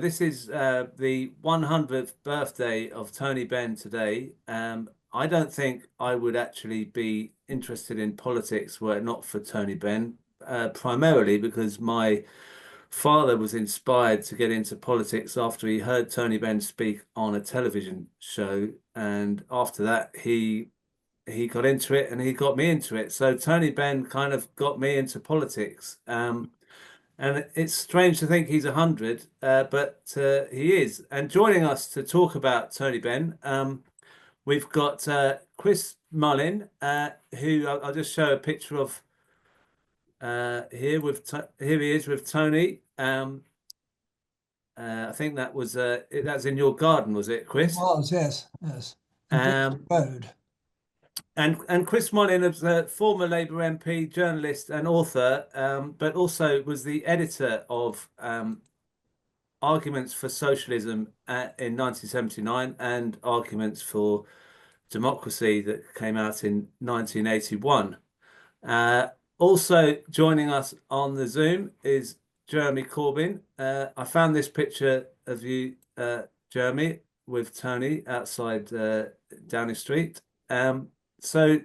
This is the 100th birthday of Tony Benn today. I don't think I would actually be interested in politics were it not for Tony Benn, primarily because my father was inspired to get into politics after he heard Tony Benn speak on a television show, and after that he got into it and he got me into it. So Tony Benn kind of got me into politics. And it's strange to think he's 100, but he is. And joining us to talk about Tony Benn, we've got Chris Mullin, who I'll just show a picture of here he is with Tony. I think that's in your garden, was it, It Chris? was, yes, yes. In Bristol Um, Road. and Chris Mullin is a former Labour MP, journalist, and author, but also was the editor of Arguments for Socialism in 1979 and Arguments for Democracy that came out in 1981. Uh, Also joining us on the Zoom is Jeremy Corbyn. I found this picture of you, Jeremy, with Tony outside Downing Street. So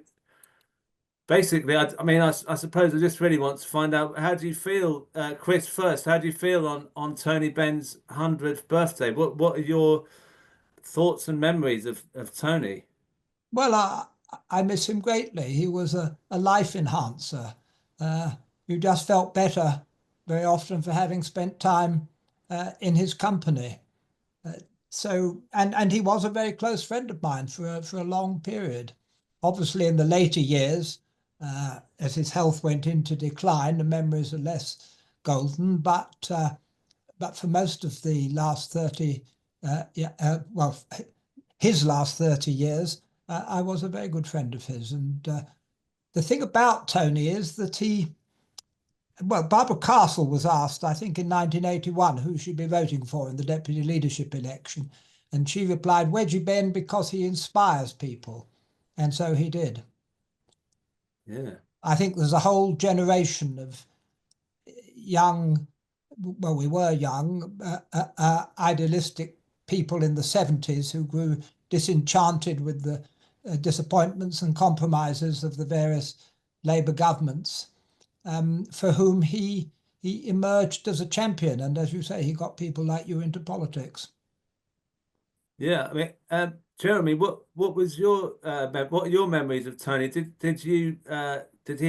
basically, I suppose I just really want to find out, how do you feel, Chris, first? How do you feel on Tony Benn's 100th birthday? What are your thoughts and memories of Tony? Well, I miss him greatly. He was a life enhancer. Uh, you just felt better very often for having spent time in his company. Uh, and he was a very close friend of mine for a long period. Obviously, in the later years, as his health went into decline, the memories are less golden. But for most of the last 30, his last 30 years, I was a very good friend of his. And the thing about Tony is that Barbara Castle was asked, I think in 1981, who she'd be voting for in the deputy leadership election. And she replied, Wedgie Benn, because he inspires people. And so he did. Yeah. I think there's a whole generation of young, well, we were young, idealistic people in the 70s who grew disenchanted with the disappointments and compromises of the various Labour governments, for whom he emerged as a champion. And as you say, he got people like you into politics. Yeah, I mean, Jeremy, what was your what are your memories of Tony? Did he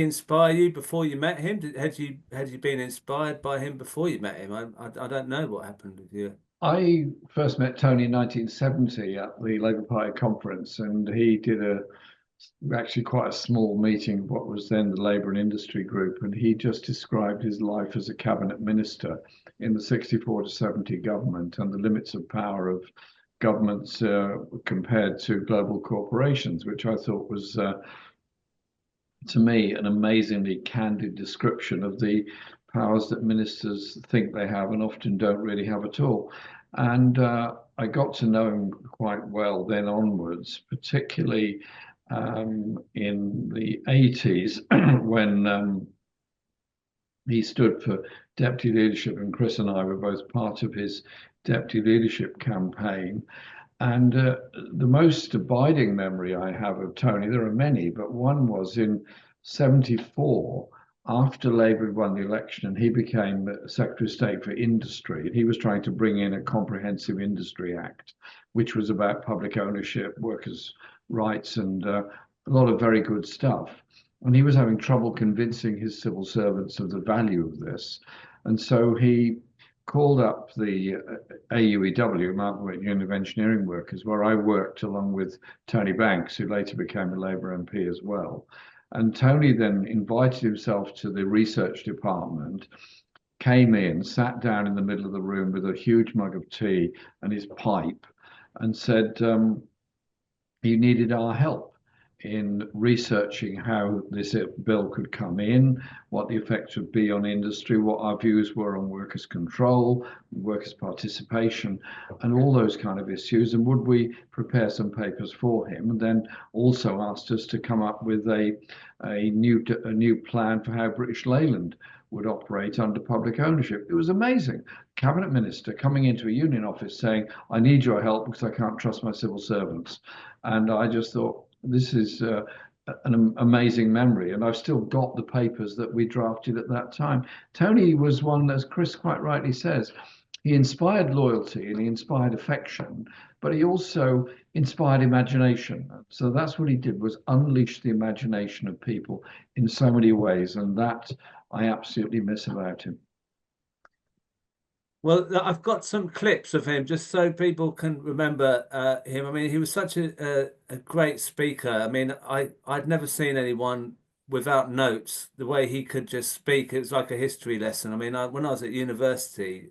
inspire you before you met him? Had you been inspired by him before you met him? I don't know what happened with you. I first met Tony in 1970 at the Labour Party conference, and he did actually quite a small meeting of what was then the Labour and Industry Group, and he just described his life as a cabinet minister in the 64 to 70 government and the limits of power of governments compared to global corporations, which I thought was, to me, an amazingly candid description of the powers that ministers think they have and often don't really have at all. And I got to know him quite well then onwards, particularly in the 80s when he stood for deputy leadership, and Chris and I were both part of his deputy leadership campaign. And the most abiding memory I have of Tony, there are many, but one was in 74, after Labour won the election and he became Secretary of State for Industry. And he was trying to bring in a comprehensive industry act, which was about public ownership, workers' rights, and a lot of very good stuff. And he was having trouble convincing his civil servants of the value of this. And so he called up the AUEW, Mountain Union of Engineering Workers, where I worked along with Tony Banks, who later became a Labour MP as well. And Tony then invited himself to the research department, came in, sat down in the middle of the room with a huge mug of tea and his pipe, and said he needed our help. in researching how this bill could come in, what the effects would be on industry, what our views were on workers' control, workers' participation, and all those kind of issues. And would we prepare some papers for him? And then also asked us to come up with a new plan for how British Leyland would operate under public ownership. It was amazing. Cabinet minister coming into a union office saying, "I need your help because I can't trust my civil servants." And I just thought, this is an amazing memory. And I've still got the papers that we drafted at that time. Tony was one, as Chris quite rightly says, he inspired loyalty and he inspired affection, but he also inspired imagination. So that's what he did, was unleash the imagination of people in so many ways. And that I absolutely miss about him. Well, I've got some clips of him just so people can remember him. I mean, he was such a great speaker. I mean, I'd never seen anyone without notes. The way he could just speak, it was like a history lesson. I mean, when I was at university,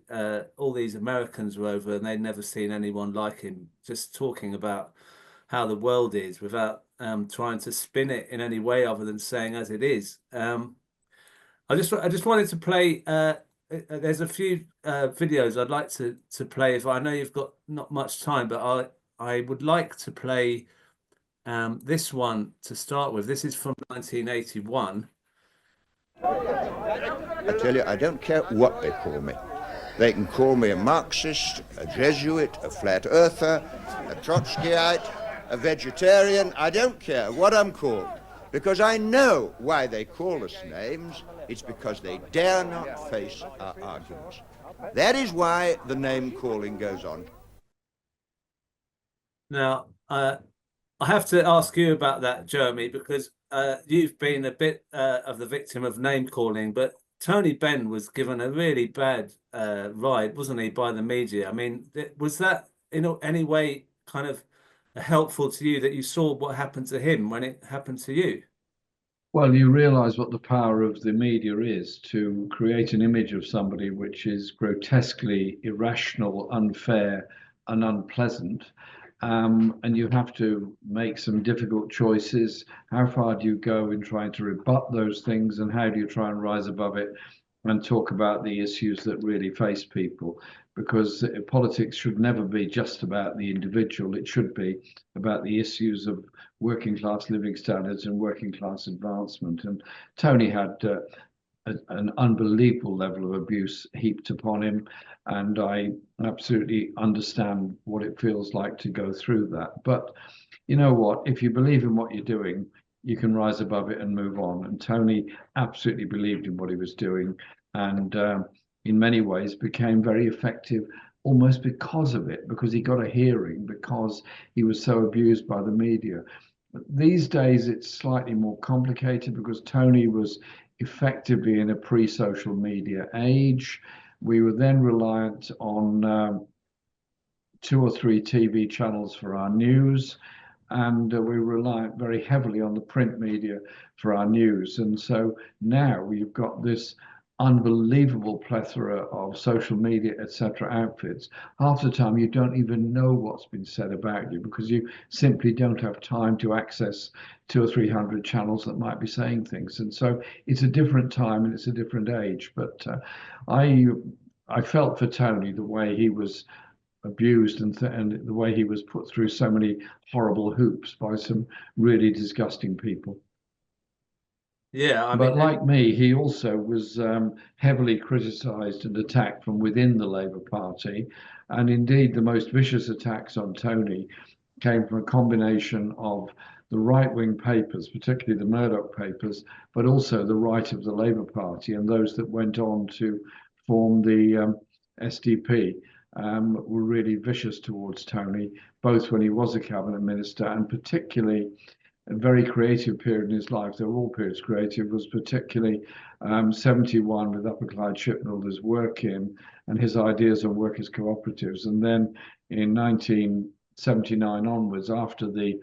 all these Americans were over and they'd never seen anyone like him, just talking about how the world is without trying to spin it in any way other than saying as it is. I just wanted to play. There's a few videos I'd like to play. If I know you've got not much time, but I would like to play this one to start with. This is from 1981. I tell you, I don't care what they call me. They can call me a Marxist, a Jesuit, a flat earther, a Trotskyite, a vegetarian. I don't care what I'm called, because I know why they call us names. It's because they dare not face our arguments. That is why the name calling goes on. Now, I have to ask you about that, Jeremy, because you've been a bit of the victim of name calling, but Tony Benn was given a really bad ride, wasn't he, by the media? I mean, was that in any way kind of helpful to you that you saw what happened to him when it happened to you? Well, you realize what the power of the media is to create an image of somebody which is grotesquely irrational, unfair, and unpleasant. And you have to make some difficult choices. How far do you go in trying to rebut those things, and how do you try and rise above it and talk about the issues that really face people? Because politics should never be just about the individual. It should be about the issues of working class living standards and working class advancement. And Tony had an unbelievable level of abuse heaped upon him. And I absolutely understand what it feels like to go through that. But you know what? If you believe in what you're doing, you can rise above it and move on. And Tony absolutely believed in what he was doing, and in many ways became very effective almost because of it, because he got a hearing, because he was so abused by the media. But these days it's slightly more complicated because Tony was effectively in a pre-social media age. We were then reliant on 2 or 3 TV channels for our news, and we reliant very heavily on the print media for our news. And so now we've got this unbelievable plethora of social media, etc. outfits. Half the time you don't even know what's been said about you because you simply don't have time to access 200 or 300 channels that might be saying things. And so it's a different time and it's a different age. But I felt for Tony the way he was abused and the way he was put through so many horrible hoops by some really disgusting people. Yeah, I but mean, like me, he also was heavily criticised and attacked from within the Labour Party. And indeed, the most vicious attacks on Tony came from a combination of the right-wing papers, particularly the Murdoch papers, but also the right of the Labour Party and those that went on to form the SDP. Were really vicious towards Tony, both when he was a cabinet minister and particularly a very creative period in his life. They were all periods creative, was particularly 71 with Upper Clyde Shipbuilders work in and his ideas on workers' cooperatives. And then in 1979 onwards, after the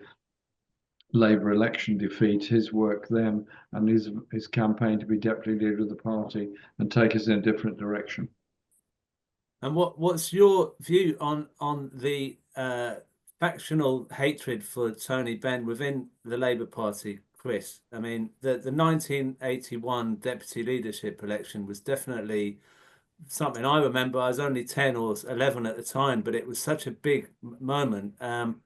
Labour election defeat, his work then and his campaign to be deputy leader of the party and take us in a different direction. And what's your view on the factional hatred for Tony Benn within the Labour Party, Chris. I mean, the 1981 deputy leadership election was definitely something I remember. I was only 10 or 11 at the time, but it was such a big moment. And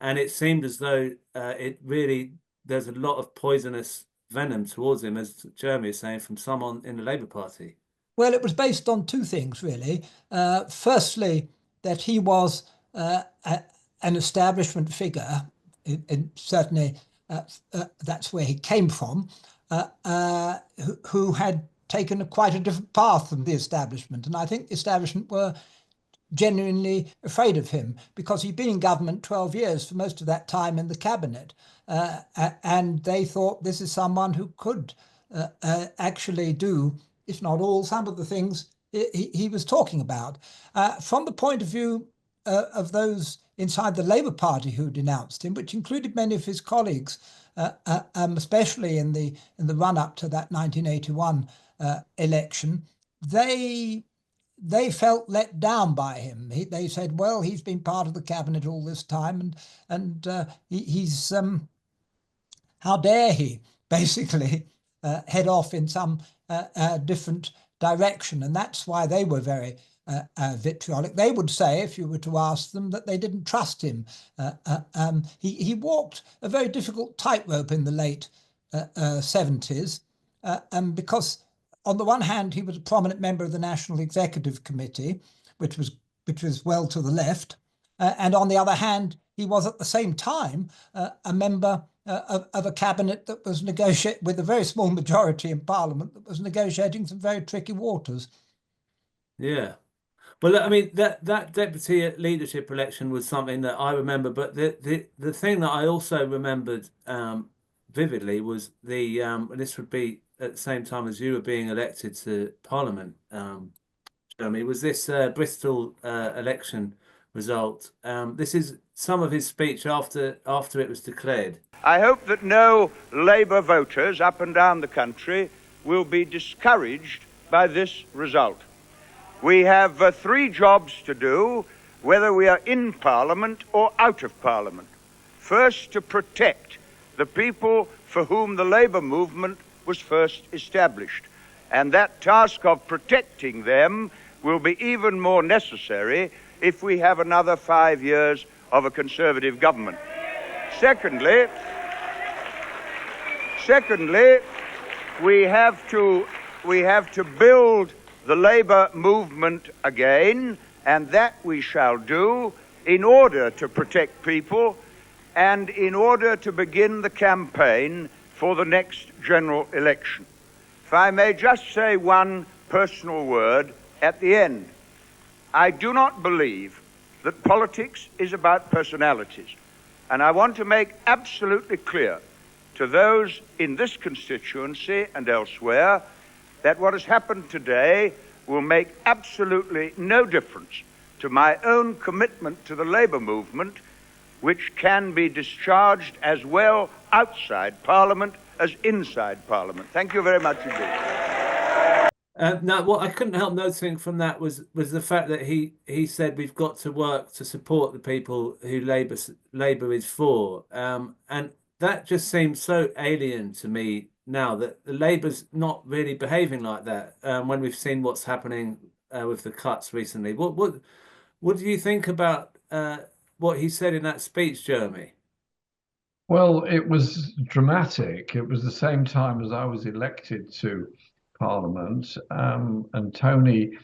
it seemed as though there's a lot of poisonous venom towards him, as Jeremy is saying, from someone in the Labour Party. Well, it was based on two things, really. Firstly, that he was an establishment figure, certainly that's where he came from, who had taken quite a different path than the establishment. And I think the establishment were genuinely afraid of him because he'd been in government 12 years, for most of that time in the cabinet. And they thought this is someone who could actually do, if not all, some of the things he was talking about. From the point of view of those inside the Labour Party who denounced him, which included many of his colleagues, especially in the run-up to that 1981 election, they felt let down by him. They said, well, he's been part of the cabinet all this time, and he's how dare he basically head off in some different direction. And that's why they were very vitriolic. They would say, if you were to ask them, that they didn't trust him. He walked a very difficult tightrope in the late 70s, because on the one hand, he was a prominent member of the National Executive Committee, which was well to the left. And on the other hand, he was at the same time a member of a cabinet that was negotiating with a very small majority in Parliament, that was negotiating some very tricky waters. Yeah. Well, I mean, that deputy leadership election was something that I remember, but the thing that I also remembered vividly was this would be at the same time as you were being elected to Parliament, Jeremy, was this Bristol election result. This is some of his speech after it was declared. I hope that no Labour voters up and down the country will be discouraged by this result. We have 3 jobs to do, whether we are in Parliament or out of Parliament. First, to protect the people for whom the Labour movement was first established. And that task of protecting them will be even more necessary if we have another 5 years of a Conservative government. Secondly, we have to build the Labour movement again, and that we shall do in order to protect people and in order to begin the campaign for the next general election. If I may just say one personal word at the end. I do not believe that politics is about personalities, and I want to make absolutely clear to those in this constituency and elsewhere that what has happened today will make absolutely no difference to my own commitment to the Labour movement, which can be discharged as well outside Parliament as inside Parliament. Thank you very much indeed. Now, what I couldn't help noticing from that was the fact that he said we've got to work to support the people who Labour is for, and that just seems so alien to me now that the Labour's not really behaving like that. When we've seen what's happening with the cuts recently, what do you think about what he said in that speech, Jeremy? Well, it was dramatic. It was the same time as I was elected to Parliament, and Tony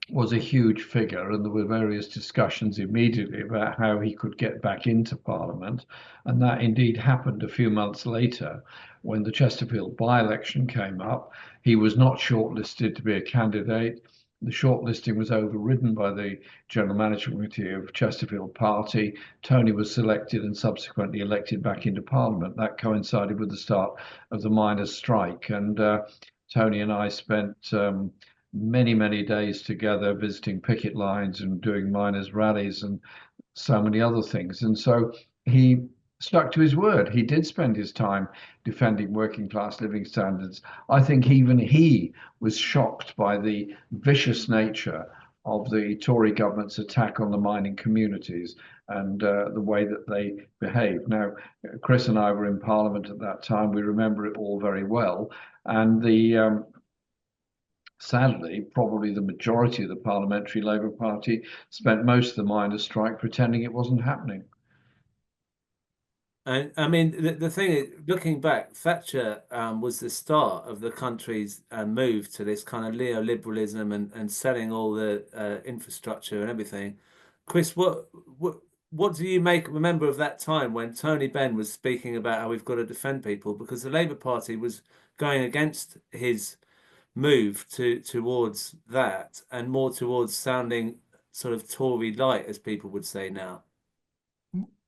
was a huge figure, and there were various discussions immediately about how he could get back into Parliament, and that indeed happened a few months later when the Chesterfield by-election came up. He was not shortlisted to be a candidate. The shortlisting was overridden by the General Management Committee of Chesterfield Party. Tony was selected and subsequently elected back into Parliament. That coincided with the start of the miners' strike, and Tony and I spent many days together visiting picket lines and doing miners' rallies and so many other things. And so he stuck to his word. He did spend his time defending working class living standards. I think even he was shocked by the vicious nature of the Tory government's attack on the mining communities and the way that they behaved. Now, Chris and I were in Parliament at that time. We remember it all very well. And sadly, probably the majority of the Parliamentary Labour Party spent most of the miners' strike pretending it wasn't happening. And I mean, the thing is, looking back, Thatcher was the start of the country's move to this kind of neoliberalism and selling all the infrastructure and everything. Chris, what do you remember of that time when Tony Benn was speaking about how we've got to defend people, because the Labour Party was going against his move towards that and more towards sounding sort of Tory light, as people would say now?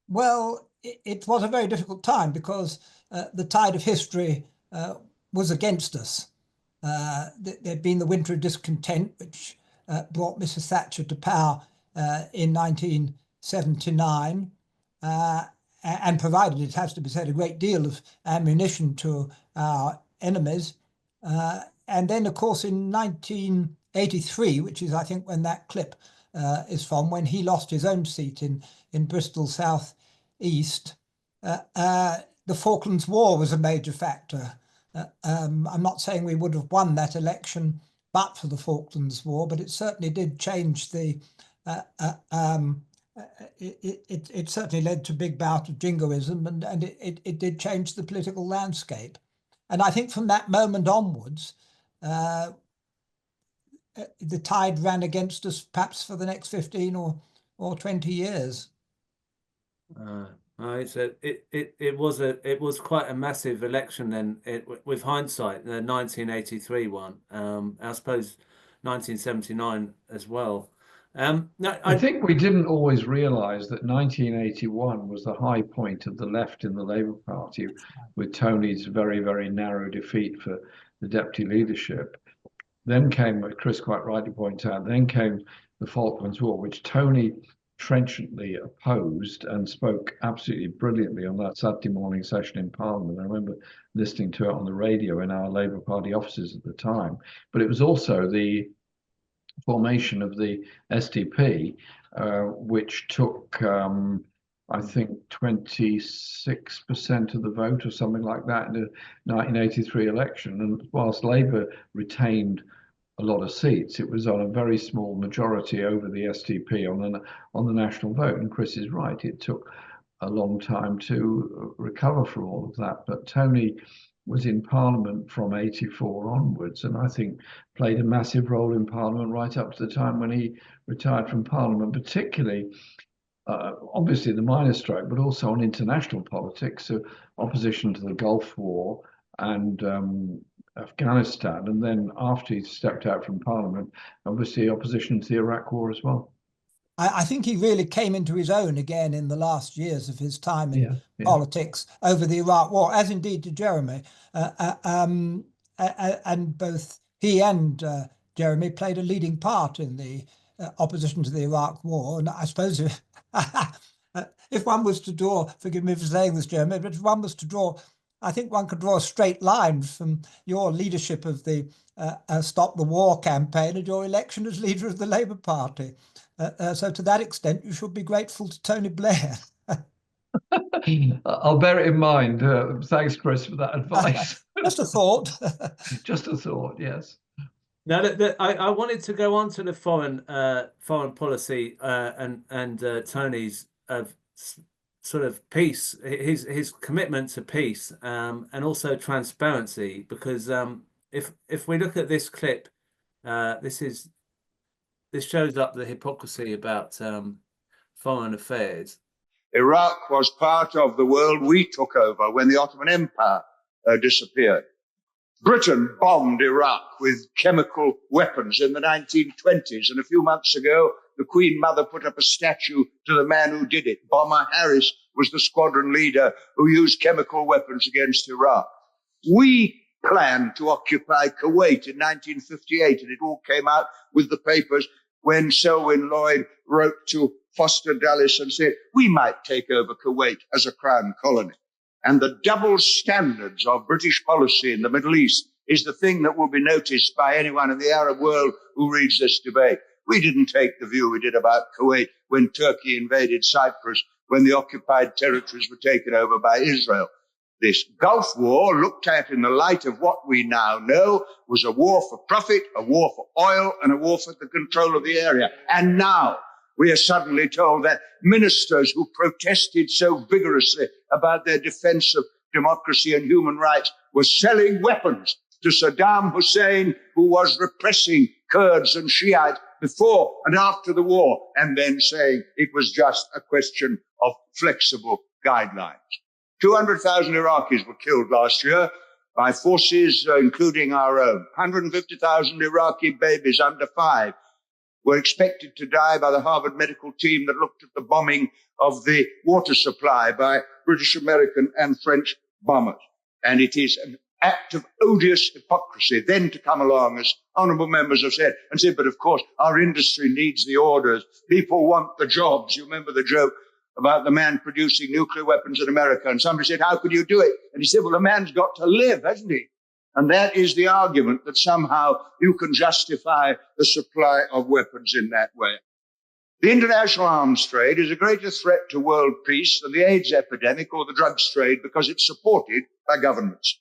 Well, it was a very difficult time because the tide of history was against us. There'd been the winter of discontent, which brought Mrs. Thatcher to power in 1979, and provided, it has to be said, a great deal of ammunition to our enemies. And then, of course, in 1983, which is, I think, when that clip is from, when he lost his own seat in Bristol South East, the Falklands War was a major factor. I'm not saying we would have won that election but for the Falklands War, but it certainly did change the. It certainly led to a big bout of jingoism, and it did change the political landscape. And I think from that moment onwards, the tide ran against us, perhaps for the next 15 or 20 years. It was quite a massive election then. With hindsight, the 1983 one, I suppose 1979 as well. I think we didn't always realise that 1981 was the high point of the left in the Labour Party, with Tony's very, very narrow defeat for the deputy leadership. Then came, Chris quite rightly pointed out, then came the Falklands War, which Tony trenchantly opposed and spoke absolutely brilliantly on that Saturday morning session in Parliament. I remember listening to it on the radio in our Labour Party offices at the time. But it was also the formation of the SDP, which took, I think, 26% of the vote or something like that in the 1983 election. And whilst Labour retained a lot of seats, it was on a very small majority over the SDP on the national vote. And Chris is right, it took a long time to recover from all of that. But Tony was in Parliament from 84 onwards, and I think played a massive role in Parliament right up to the time when he retired from Parliament, particularly obviously the miners' strike, but also on international politics, so opposition to the Gulf War and Afghanistan, and then after he stepped out from Parliament, obviously opposition to the Iraq War as well. I think he really came into his own again in the last years of his time in politics over the Iraq War, as indeed did Jeremy. And both he and Jeremy played a leading part in the opposition to the Iraq War. And I suppose if one was to draw, forgive me for saying this, Jeremy, but if one was to draw, I think one could draw a straight line from your leadership of the Stop the War campaign and your election as leader of the Labour Party. So to that extent, you should be grateful to Tony Blair. I'll bear it in mind. Thanks, Chris, for that advice. Just a thought. Just a thought, yes. Now, I wanted to go on to the foreign policy and Tony's sort of peace, his commitment to peace, and also transparency, because if we look at this clip, this shows up the hypocrisy about foreign affairs. Iraq was part of the world we took over when the Ottoman Empire disappeared. Britain bombed Iraq with chemical weapons in the 1920s, and a few months ago, the Queen Mother put up a statue to the man who did it. Bomber Harris was the squadron leader who used chemical weapons against Iraq. We planned to occupy Kuwait in 1958, and it all came out with the papers when Selwyn Lloyd wrote to Foster Dulles and said, we might take over Kuwait as a crown colony. And the double standards of British policy in the Middle East is the thing that will be noticed by anyone in the Arab world who reads this debate. We didn't take the view we did about Kuwait when Turkey invaded Cyprus, when the occupied territories were taken over by Israel. This Gulf War, looked at in the light of what we now know, was a war for profit, a war for oil, and a war for the control of the area. And now we are suddenly told that ministers who protested so vigorously about their defense of democracy and human rights were selling weapons to Saddam Hussein, who was repressing Kurds and Shiites before and after the war, and then saying it was just a question of flexible guidelines. 200,000 Iraqis were killed last year by forces, including our own. 150,000 Iraqi babies under 5 were expected to die by the Harvard medical team that looked at the bombing of the water supply by British, American, and French bombers. And it is an act of odious hypocrisy then to come along, as honourable members have said, and say, but of course, our industry needs the orders. People want the jobs. You remember the joke about the man producing nuclear weapons in America. And somebody said, how could you do it? And he said, well, the man's got to live, hasn't he? And that is the argument, that somehow you can justify the supply of weapons in that way. The international arms trade is a greater threat to world peace than the AIDS epidemic or the drugs trade, because it's supported by governments.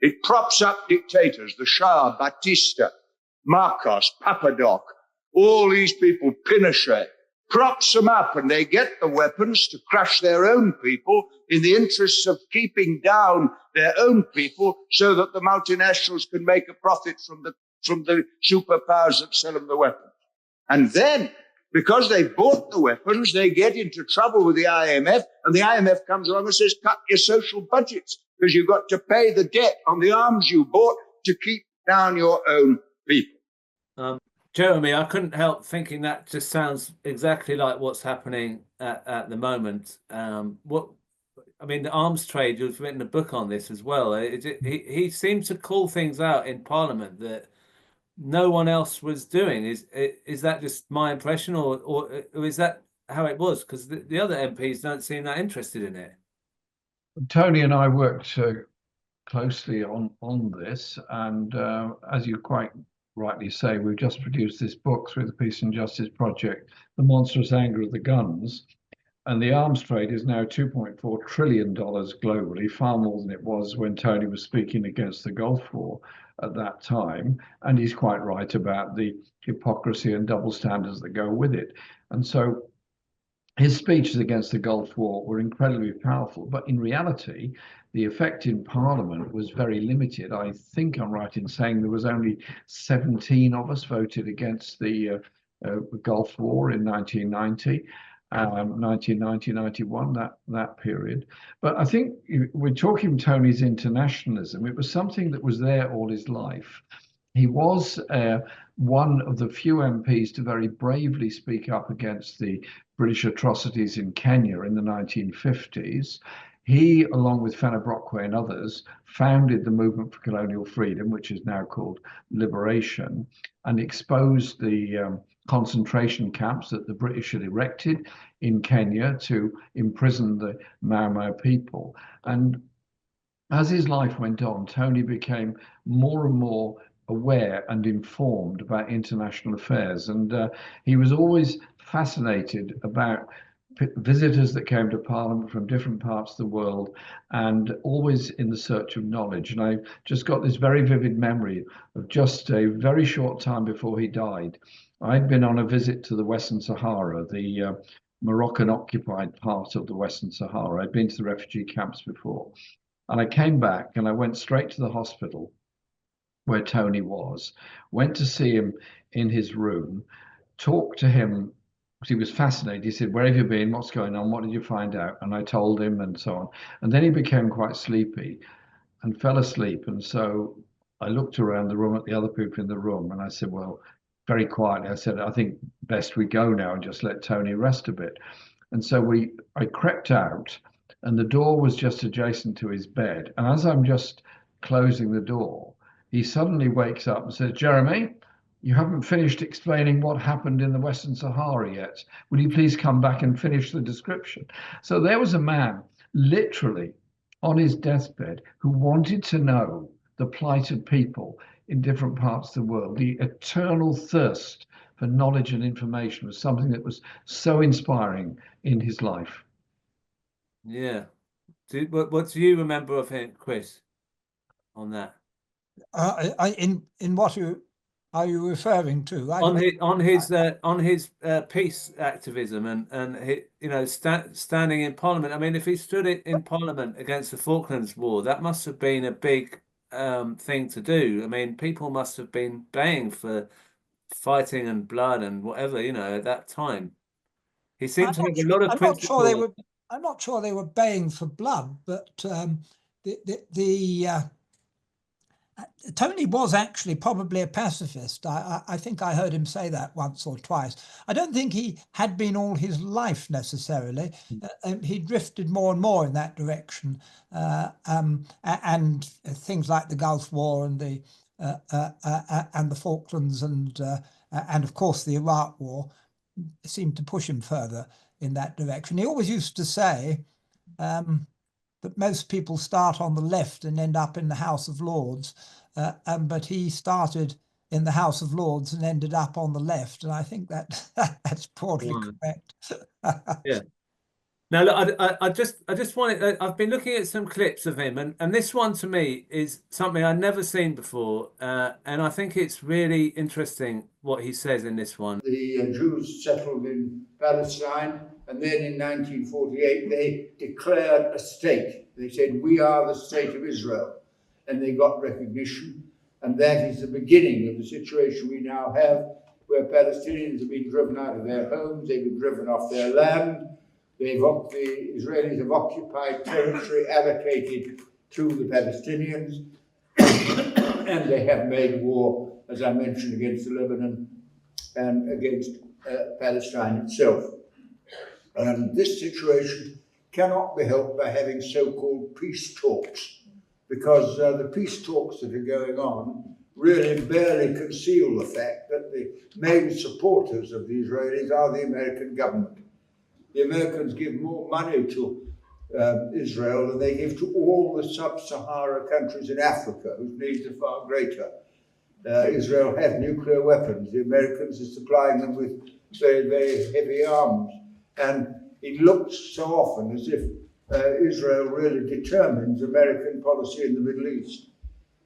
It props up dictators, the Shah, Batista, Marcos, Papadoc, all these people, Pinochet, props them up, and they get the weapons to crush their own people in the interests of keeping down their own people, so that the multinationals can make a profit from the superpowers that sell them the weapons. And then, because they bought the weapons, they get into trouble with the IMF, and the IMF comes along and says, cut your social budgets, because you've got to pay the debt on the arms you bought to keep down your own people. Jeremy, I couldn't help thinking that just sounds exactly like what's happening at the moment. The arms trade, you've written a book on this as well. He seems to call things out in Parliament that no one else was doing. Is that just my impression, or is that how it was? Because the other MPs don't seem that interested in it. Tony and I worked closely on this, and as you quite rightly say, we've just produced this book through the Peace and Justice Project, The Monstrous Anger of the Guns, and the arms trade is now $2.4 trillion globally, far more than it was when Tony was speaking against the Gulf War at that time, and he's quite right about the hypocrisy and double standards that go with it. And so his speeches against the Gulf War were incredibly powerful, but in reality, the effect in Parliament was very limited. I think I'm right in saying there was only 17 of us voted against the Gulf War in 1990, 1990-91, that period. But I think we're talking Tony's internationalism. It was something that was there all his life. He was one of the few MPs to very bravely speak up against the British atrocities in Kenya in the 1950s. He, along with Fenner Brockway and others, founded the Movement for Colonial Freedom, which is now called Liberation, and exposed the concentration camps that the British had erected in Kenya to imprison the Mau Mau people. And as his life went on, Tony became more and more aware and informed about international affairs. And he was always fascinated about visitors that came to Parliament from different parts of the world, and always in the search of knowledge. And I just got this very vivid memory of just a very short time before he died. I'd been on a visit to the Western Sahara, the Moroccan occupied part of the Western Sahara. I'd been to the refugee camps before. And I came back and I went straight to the hospital where Tony was, went to see him in his room, talked to him, because he was fascinated. He said, where have you been? What's going on? What did you find out? And I told him, and so on. And then he became quite sleepy and fell asleep. And so I looked around the room at the other people in the room, and I said, well, very quietly, I said, I think best we go now and just let Tony rest a bit. And so I crept out, and the door was just adjacent to his bed. And as I'm just closing the door, he suddenly wakes up and says, Jeremy, you haven't finished explaining what happened in the Western Sahara yet. Will you please come back and finish the description? So there was a man literally on his deathbed who wanted to know the plight of people in different parts of the world, the eternal thirst for knowledge and information was something that was so inspiring in his life. Yeah. What do you remember of him, Chris, on that? In what are you referring to? On his peace activism and his, standing in Parliament. I mean, if he stood in Parliament against the Falklands War, that must have been a big thing to do. I mean, people must have been baying for fighting and blood and whatever, at that time. He seemed to have a lot of principle. I'm not sure they were baying for blood, but Tony was actually probably a pacifist. I think I heard him say that once or twice. I don't think he had been all his life necessarily. He drifted more and more in that direction, and things like the Gulf War and the Falklands and of course the Iraq War seemed to push him further in that direction. He always used to say that most people start on the left and end up in the House of Lords, but he started in the House of Lords and ended up on the left, and I think that's broadly correct. Yeah. Now, look, I just wanted. I've been looking at some clips of him, and this one to me is something I've never seen before, and I think it's really interesting what he says in this one. The Jews settled in Palestine, and then in 1948 they declared a state. They said, "We are the state of Israel," and they got recognition, and that is the beginning of the situation we now have, where Palestinians have been driven out of their homes, they've been driven off their land. The Israelis have occupied territory allocated to the Palestinians, and they have made war, as I mentioned, against Lebanon and against Palestine itself. This situation cannot be helped by having so-called peace talks, because the peace talks that are going on really barely conceal the fact that the main supporters of the Israelis are the American government. The Americans give more money to Israel than they give to all the sub-Sahara countries in Africa, whose needs are far greater. Israel has nuclear weapons. The Americans are supplying them with very, very heavy arms. And it looks so often as if Israel really determines American policy in the Middle East.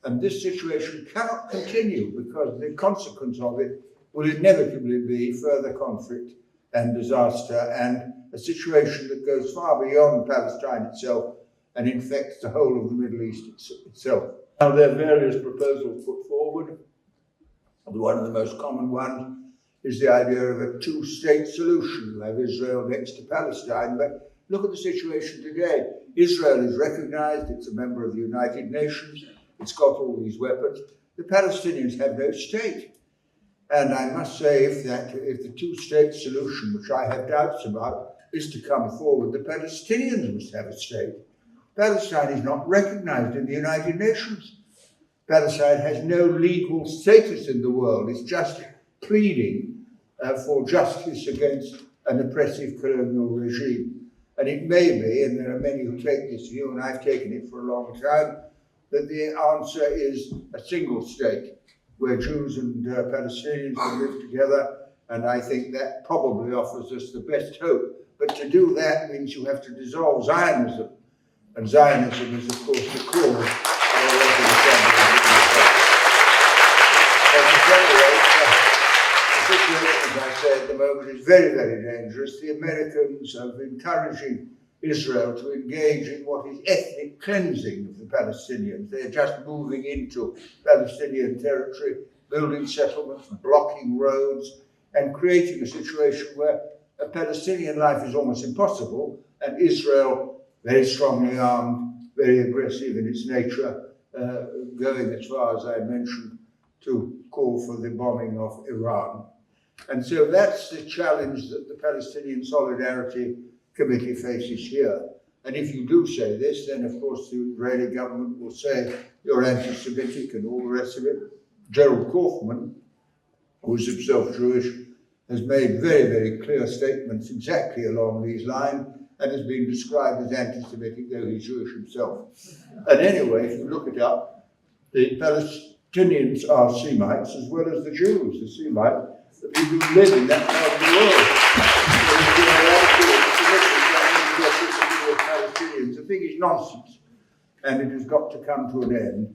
And this situation cannot continue, because the consequence of it will inevitably be further conflict and disaster, and a situation that goes far beyond Palestine itself and infects the whole of the Middle East itself. Now, there are various proposals put forward. One of the most common ones is the idea of a two-state solution. You have Israel next to Palestine, but look at the situation today. Israel is recognized, it's a member of the United Nations, it's got all these weapons. The Palestinians have no state. And I must say, if the two-state solution, which I have doubts about, is to come forward, the Palestinians must have a state. Palestine is not recognized in the United Nations. Palestine has no legal status in the world. It's just pleading for justice against an oppressive colonial regime. And it may be, and there are many who take this view, and I've taken it for a long time, that the answer is a single state, where Jews and Palestinians will live together, and I think that probably offers us the best hope. But to do that means you have to dissolve Zionism, and Zionism is, of course, the cause of the situation, as I say at the moment, is very, very dangerous. The Americans are encouraging Israel to engage in what is ethnic cleansing of the Palestinians. They're just moving into Palestinian territory, building settlements, blocking roads, and creating a situation where a Palestinian life is almost impossible, and Israel, very strongly armed, very aggressive in its nature, going as far as I mentioned to call for the bombing of Iran. And so that's the challenge that the Palestinian Solidarity Committee faces here. And if you do say this, then of course the Israeli government will say you're anti-Semitic and all the rest of it. Gerald Kaufman, who is himself Jewish, has made very, very clear statements exactly along these lines and has been described as anti-Semitic, though he's Jewish himself. And anyway, if you look it up, the Palestinians are Semites as well as the Jews. The Semites, the people who live in that part of the world. The thing is nonsense, and it has got to come to an end.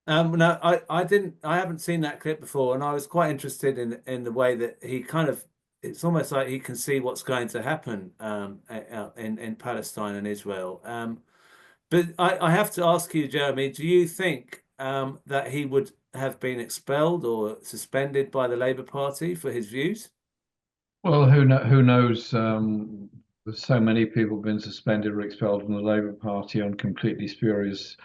No, I haven't seen that clip before, and I was quite interested in the way that he kind of, it's almost like he can see what's going to happen in Palestine and Israel. But I have to ask you, Jeremy, do you think that he would have been expelled or suspended by the Labour Party for his views? Well, who knows? There's so many people have been suspended or expelled from the Labour Party on completely spurious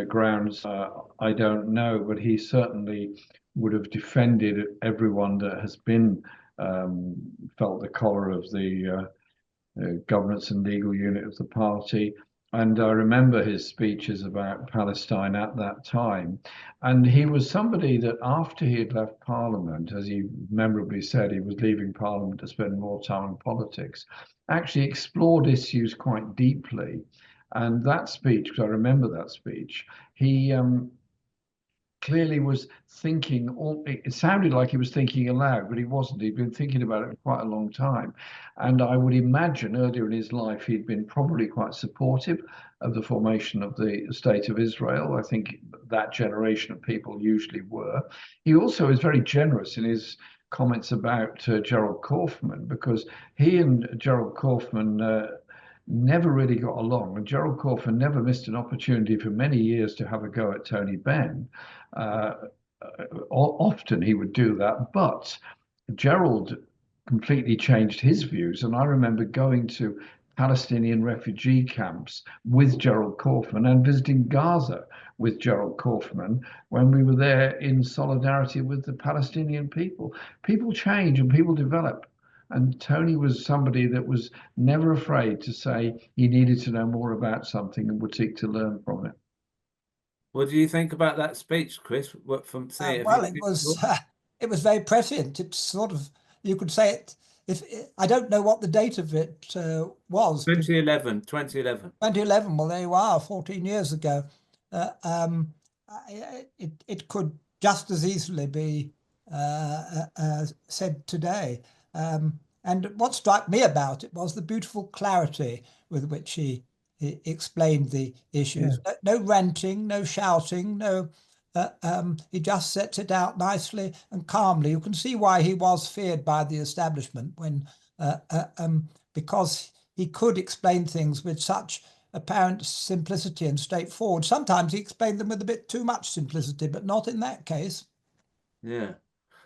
grounds. I don't know, but he certainly would have defended everyone that has been felt the collar of the governance and legal unit of the party. And I remember his speeches about Palestine at that time. And he was somebody that after he had left Parliament, as he memorably said, he was leaving Parliament to spend more time on politics, actually explored issues quite deeply. And that speech, because I remember that speech, he clearly was thinking, it sounded like he was thinking aloud, but he wasn't. He'd been thinking about it for quite a long time. And I would imagine earlier in his life, he'd been probably quite supportive of the formation of the State of Israel. I think that generation of people usually were. He also is very generous in his comments about Gerald Kaufman, because he and Gerald Kaufman never really got along, and Gerald Kaufman never missed an opportunity for many years to have a go at Tony Benn. Often he would do that, but Gerald completely changed his views, and I remember going to Palestinian refugee camps with Gerald Kaufman and visiting Gaza with Gerald Kaufman when we were there in solidarity with the Palestinian people. People change and people develop. And Tony was somebody that was never afraid to say he needed to know more about something and would seek to learn from it. What do you think about that speech, Chris? What from saying? Well, it was very prescient. It's sort of, you could say it. I don't know what the date of it was. 2011. 2011. Well, there you are, 14 years ago. It could just as easily be said today. And what struck me about it was the beautiful clarity with which he explained the issues. Yeah. No ranting, no shouting, he just sets it out nicely and calmly. You can see why he was feared by the establishment because he could explain things with such apparent simplicity and straightforward. Sometimes he explained them with a bit too much simplicity, but not in that case. Yeah.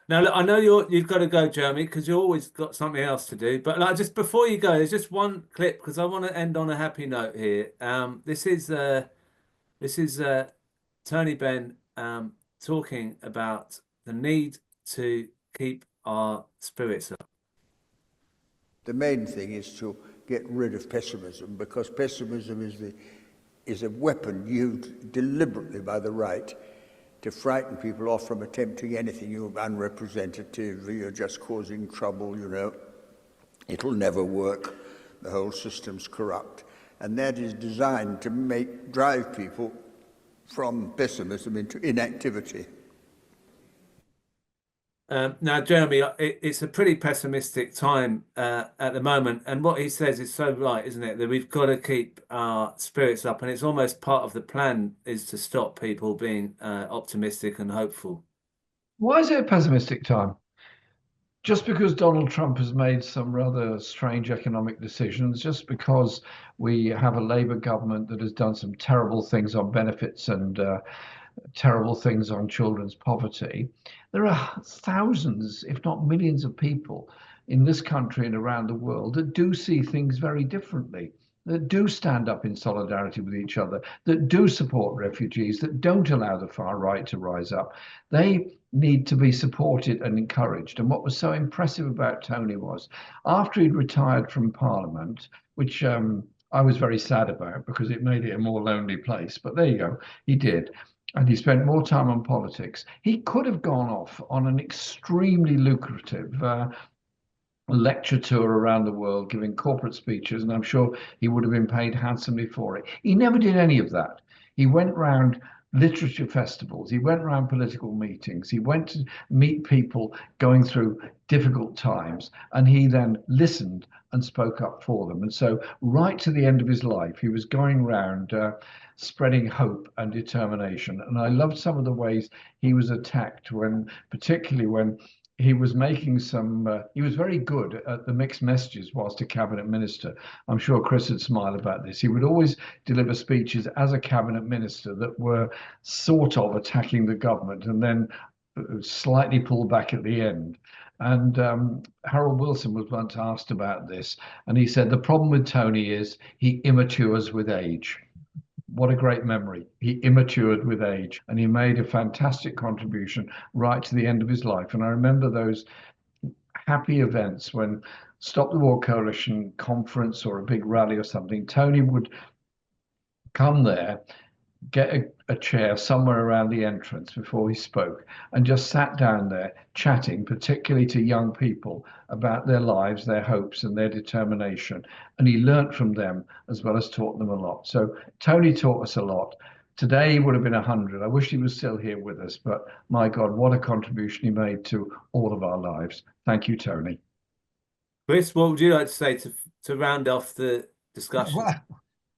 Now, look, I know you've got to go, Jeremy, because you've always got something else to do. But just before you go, there's just one clip because I want to end on a happy note here. This is Tony Benn talking about the need to keep our spirits up. The main thing is to get rid of pessimism, because pessimism is a weapon used deliberately by the right to frighten people off from attempting anything. You're unrepresentative, you're just causing trouble, you know. It'll never work. The whole system's corrupt. And that is designed to drive people from pessimism into inactivity. Now, Jeremy, it's a pretty pessimistic time at the moment. And what he says is so right, isn't it? That we've got to keep our spirits up. And it's almost part of the plan is to stop people being optimistic and hopeful. Why is it a pessimistic time? Just because Donald Trump has made some rather strange economic decisions, just because we have a Labour government that has done some terrible things on benefits and terrible things on children's poverty. There are thousands, if not millions of people in this country and around the world that do see things very differently, that do stand up in solidarity with each other, that do support refugees, that don't allow the far right to rise up. They need to be supported and encouraged. And what was so impressive about Tony was, after he'd retired from Parliament, which I was very sad about because it made it a more lonely place, but there you go, he did. And he spent more time on politics. He could have gone off on an extremely lucrative lecture tour around the world, giving corporate speeches, and I'm sure he would have been paid handsomely for it. He never did any of that. He went round literature festivals. He went around political meetings. He went to meet people going through difficult times, and he then listened and spoke up for them. And so right to the end of his life, he was going around spreading hope and determination. And I loved some of the ways he was attacked, particularly when he was making he was very good at the mixed messages whilst a cabinet minister. I'm sure Chris would smile about this. He would always deliver speeches as a cabinet minister that were sort of attacking the government and then slightly pulled back at the end. And Harold Wilson was once asked about this, and he said, the problem with Tony is he immatures with age. What a great memory. He immatured with age, and he made a fantastic contribution right to the end of his life. And I remember those happy events when Stop the War Coalition conference or a big rally or something, Tony would come there, get a chair somewhere around the entrance before he spoke, and just sat down there chatting, particularly to young people, about their lives, their hopes and their determination. And he learnt from them as well as taught them a lot. So Tony taught us a lot. Today he would have been 100. I wish he was still here with us, but my God, what a contribution he made to all of our lives. Thank you, Tony. Chris, what would you like to say to round off the discussion?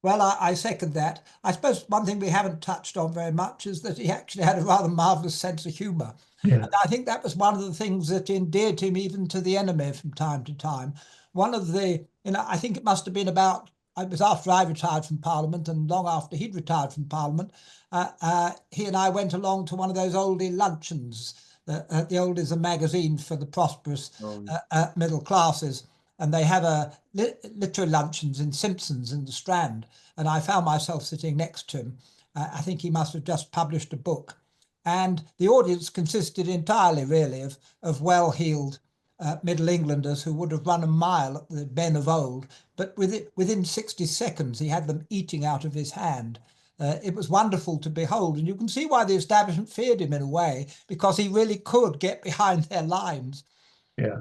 Well, I second that. I suppose one thing we haven't touched on very much is that he actually had a rather marvellous sense of humour. Yeah. And I think that was one of the things that endeared him even to the enemy from time to time. One of the, I think it must have been about, it was after I retired from Parliament and long after he'd retired from Parliament, he and I went along to one of those oldie luncheons. The Old is a magazine for the prosperous middle classes. And they have a literary luncheons in Simpsons in the Strand. And I found myself sitting next to him. I think he must have just published a book. And the audience consisted entirely, really, of well-heeled Middle Englanders who would have run a mile at the Ben of old. But within 60 seconds, he had them eating out of his hand. It was wonderful to behold. And you can see why the establishment feared him in a way, because he really could get behind their lines. Yeah.